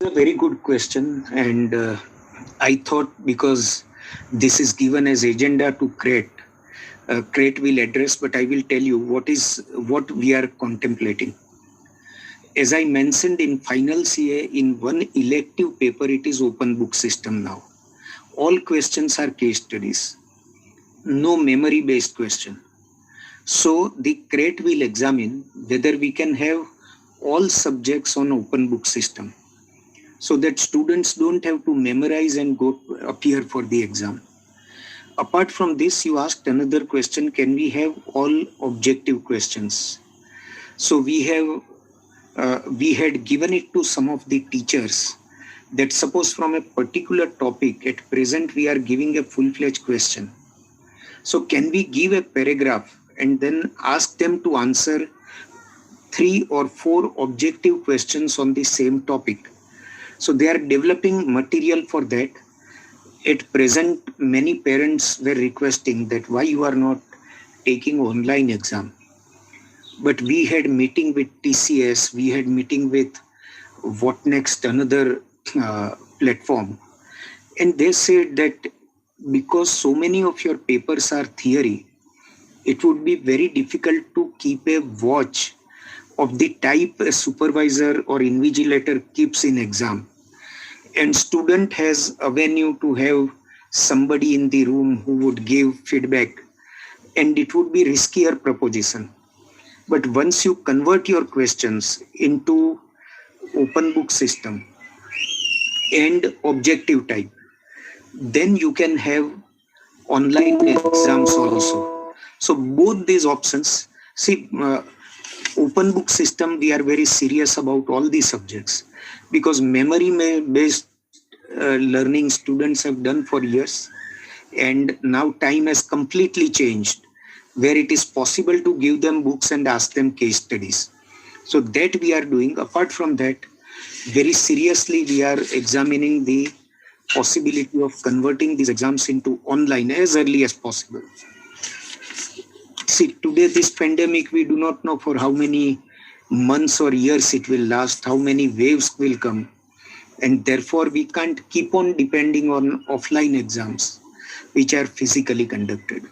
A very good question, and I thought because this is given as agenda to create, create will address, but I will tell you what we are contemplating. As I mentioned in final CA, in one elective paper, it is open book system now. All questions are case studies, no memory based question. So the CREAT will examine whether we can have all subjects on open book system, so that students don't have to memorize and go appear for the exam. Apart from this, you asked another question, can we have all objective questions? So we had given it to some of the teachers that suppose from a particular topic at present we are giving a full-fledged question. So can we give a paragraph and then ask them to answer 3 or 4 objective questions on the same topic? So they are developing material for that. At present, many parents were requesting that why you are not taking online exam. But we had meeting with TCS, we had meeting with What Next, another platform. And they said that because so many of your papers are theory, it would be very difficult to keep a watch of the type a supervisor or invigilator keeps in exam. And student has a venue to have somebody in the room who would give feedback, and it would be riskier proposition. But once you convert your questions into open book system and objective type, then you can have online exams also. So both these options, see, open book system, we are very serious about all these subjects because memory based learning students have done for years, and now time has completely changed where it is possible to give them books and ask them case studies. So that we are doing. Apart from that, very seriously we are examining the possibility of converting these exams into online as early as possible. See, today this pandemic, we do not know for how many months or years it will last, how many waves will come, and therefore we can't keep on depending on offline exams which are physically conducted.